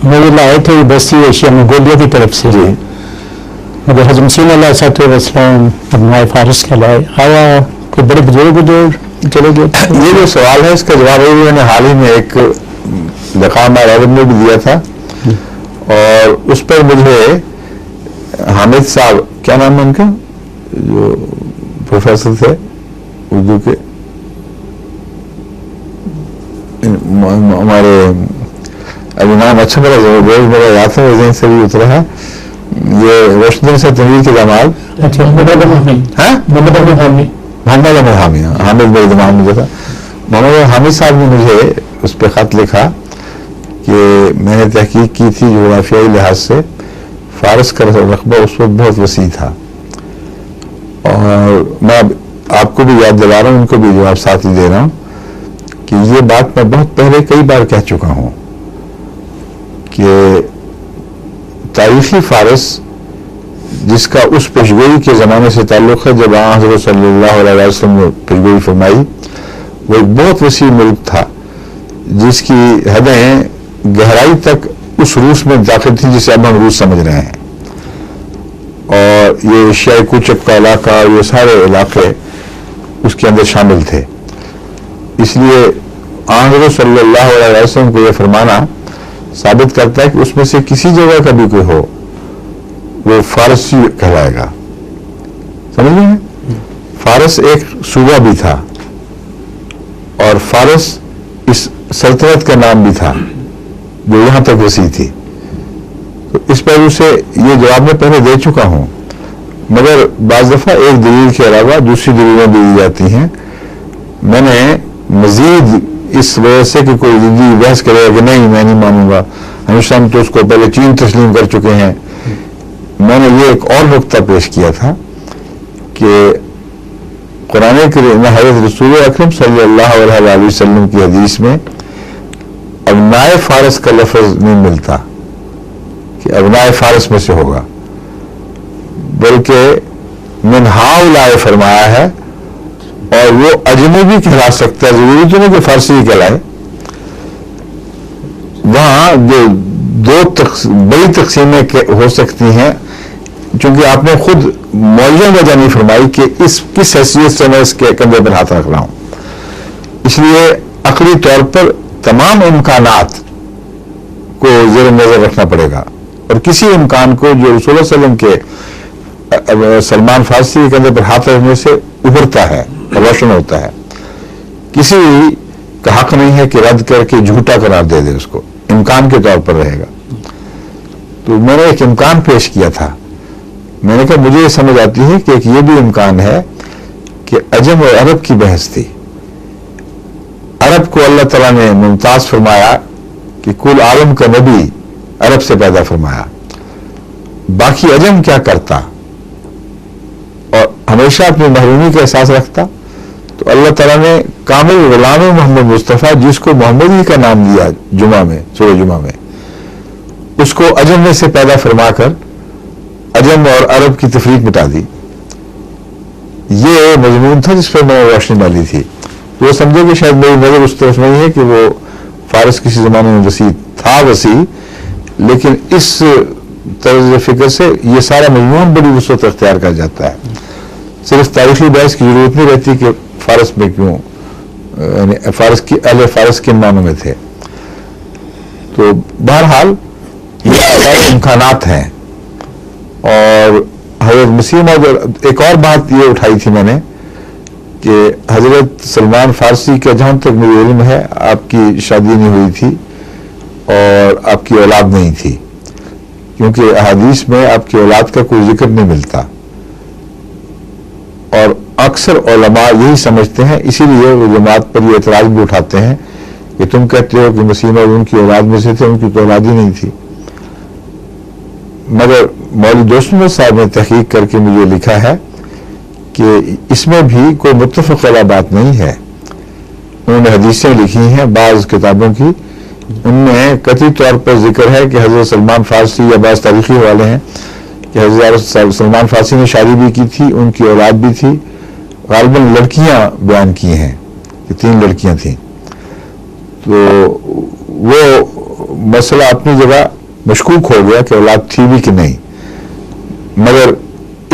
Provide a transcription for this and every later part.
وہ لائے تھے بستی ایشیا منگولیا کی طرف سے جی مگر حضرت مسیح علیہ السلام ابنائے فارس کہلائے آیا کوئی بڑے بزرگ چلے گئے؟ یہ جو سوال ہے اس کا جواب ہے میں نے حال ہی میں ایک لقام عرب میں بھی دیا تھا اور اس پر مجھے حامد صاحب کیا نام ہے ان کا جو پروفیسر تھے اردو کے ہمارے ابھی نام اچھا میرا یاد ہے ذہن سے بھی اترا ہے یہ روشن سے تنویر کے داماد محمد احمد حامی حامد بھائی دماغ میں جو تھا محمد حامد صاحب نے مجھے اس پہ خط لکھا کہ میں نے تحقیق کی تھی جغرافیائی لحاظ سے فارس کا رقبہ اس وقت بہت وسیع تھا اور میں آپ کو بھی یاد دلا رہا ہوں ان کو بھی جواب ساتھ ہی دے رہا ہوں کہ یہ بات میں بہت پہلے کئی بار کہہ چکا ہوں کہ تاریخی فارس جس کا اس پیشگوئی کے زمانے سے تعلق ہے جب حضرت صلی اللہ علیہ وسلم نے پیشگوئی فرمائی وہ ایک بہت وسیع ملک تھا جس کی حدیں گہرائی تک اس روس میں داخل تھی جسے اب ہم روس سمجھ رہے ہیں اور یہ ایشیائی کوچک کا علاقہ یہ سارے علاقے اس کے اندر شامل تھے اس لیے حضرت صلی اللہ علیہ وسلم کو یہ فرمانا ثابت کرتا ہے کہ اس میں سے کسی جگہ کا بھی کوئی ہو وہ فارسی کہلائے گا سمجھ رہے ہیں فارس ایک صوبہ بھی تھا اور فارس اس سلطنت کا نام بھی تھا جو یہاں تک وسیع تھی تو اس پہلو سے یہ جواب میں پہلے دے چکا ہوں مگر بعض دفعہ ایک دلیل کے علاوہ دوسری دلیلیں بھی دی جاتی ہیں میں نے مزید اس وجہ سے کہ کوئی زندگی بحث کرے گا کہ نہیں میں نہیں مانوں گا ہندوستان تو اس کو پہلے چین تسلیم کر چکے ہیں میں نے یہ ایک اور نقطہ پیش کیا تھا کہ قرآن کریم حضرت رسول اکرم صلی اللہ علیہ وسلم کی حدیث میں ابنائے فارس کا لفظ نہیں ملتا کہ ابنائے فارس میں سے ہوگا بلکہ من ہؤلاء فرمایا ہے اور وہ اجنبی کہلا سکتا ہے ضروری تو نہیں کہ فارسی ہی کہلائے وہاں جو دو بڑی تقسیمیں ہو سکتی ہیں چونکہ آپ نے خود معین وجہ نہیں فرمائی کہ اس کس حیثیت سے میں اس کے کندھے پر ہاتھ رکھ رہا ہوں اس لیے عقلی طور پر تمام امکانات کو زیر نظر رکھنا پڑے گا اور کسی امکان کو جو رسول اللہ علیہ وسلم کے سلمان فارسی کے کندھے پر ہاتھ رکھنے سے ابھرتا ہے روشن ہوتا ہے کسی کا حق نہیں ہے کہ رد کر کے جھوٹا قرار دے دے اس کو امکان کے طور پر رہے گا تو میں نے ایک امکان پیش کیا تھا میں نے کہا مجھے یہ سمجھ آتی ہے کہ ایک یہ بھی امکان ہے کہ عجم اور عرب کی بحث تھی عرب کو اللہ تعالیٰ نے ممتاز فرمایا کہ کل عالم کا نبی عرب سے پیدا فرمایا باقی عجم کیا کرتا اور ہمیشہ اپنی محرومی کا احساس رکھتا تو اللہ تعالیٰ نے کامل غلام محمد مصطفیٰ جس کو محمد ہی کا نام دیا جمعہ میں سورہ جمعہ میں اس کو عجم میں سے پیدا فرما کر عجم اور عرب کی تفریق مٹا دی یہ مضمون تھا جس پر میں نے روشنی ڈالی تھی وہ سمجھے کہ شاید میری نظر اس طرف نہیں ہے کہ وہ فارس کسی زمانے میں وسیع لیکن اس طرز فکر سے یہ سارا مضمون بڑی وسعت اختیار کر جاتا ہے صرف تاریخی بحث کی ضرورت نہیں رہتی کہ فارس میں کیوں یعنی اہل فارس کن معنوں میں تھے تو بہرحال یہ سارے امکانات ہیں اور حضرت مسیح موعود ایک اور بات یہ اٹھائی تھی میں نے کہ حضرت سلمان فارسی کا جہاں تک مجھے علم ہے آپ کی شادی نہیں ہوئی تھی اور آپ کی اولاد نہیں تھی کیونکہ احادیث میں آپ کی اولاد کا کوئی ذکر نہیں ملتا اور اکثر علماء یہی سمجھتے ہیں اسی لیے وہ جماعت پر یہ اعتراض بھی اٹھاتے ہیں کہ تم کہتے ہو کہ مسیح موعود ان کی اولاد میں سے تھے ان کی تو اولاد ہی نہیں تھی مگر مولوی دوست محمد صاحب نے تحقیق کر کے مجھے لکھا ہے کہ اس میں بھی کوئی متفق علیہ بات نہیں ہے انہوں نے حدیثیں لکھی ہیں بعض کتابوں کی ان میں قطعی طور پر ذکر ہے کہ حضرت سلمان فارسی یا بعض تاریخی حوالے ہیں کہ حضرت سلمان فارسی نے شادی بھی کی تھی ان کی اولاد بھی تھی غالباً لڑکیاں بیان کی ہیں کہ 3 لڑکیاں تھیں تو وہ مسئلہ اپنی جگہ مشکوک ہو گیا کہ اولاد تھی بھی کہ نہیں، مگر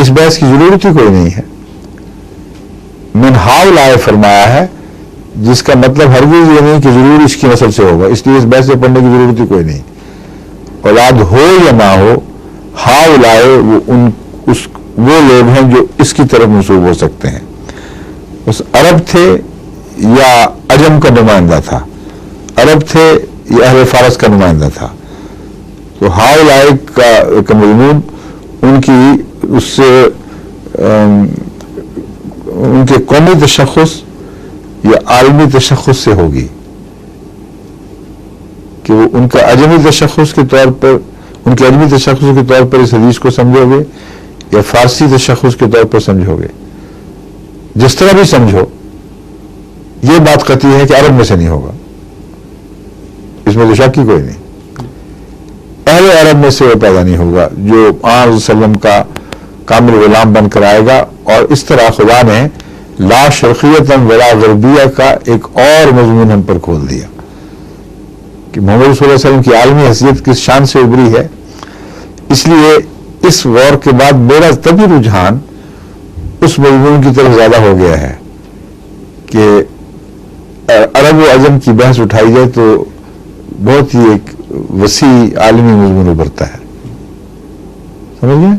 اس بحث کی ضرورت ہی کوئی نہیں ہے۔ من ہاؤ لائے فرمایا ہے، جس کا مطلب ہرگز یہ نہیں کہ ضرور اس کی نسل سے ہوگا، اس لیے اس بحث سے پڑھنے کی ضرورت ہی کوئی نہیں۔ اولاد ہو یا نہ ہو، ہاؤ لائے وہ لوگ ہیں جو اس کی طرف منسوب ہو سکتے ہیں، اس عرب تھے یا عجم کا نمائندہ تھا، عرب تھے یا اہل فارس کا نمائندہ تھا۔ تو ہاؤ لائے کا مضمون ان کی اس سے ان کے قومی تشخص یا عالمی تشخص سے ہوگی، کہ وہ ان کا عجمی تشخص کے طور پر، ان کے عجمی تشخص کے طور پر اس حدیث کو سمجھو گے یا فارسی تشخص کے طور پر سمجھو گے، جس طرح بھی سمجھو، یہ بات قطعی ہے کہ عرب میں سے نہیں ہوگا، اس میں تو شک ہی کوئی نہیں۔ اہل عرب میں سے وہ پیدا نہیں ہوگا جو آن صلی اللہ علیہ وسلم کا کامل غلام بن کر آئے گا۔ اور اس طرح خدا نے لا شرقیت ولا غربیہ کا ایک اور مضمون ہم پر کھول دیا کہ محمد صلی اللہ علیہ وسلم کی عالمی حیثیت کس شان سے ابھری ہے۔ اس لیے اس غور کے بعد میرا طبی رجحان اس مضمون کی طرف زیادہ ہو گیا ہے کہ عرب و عجم کی بحث اٹھائی جائے تو بہت ہی ایک وسیع عالمی مضمون ابھرتا ہے۔ سمجھیے؟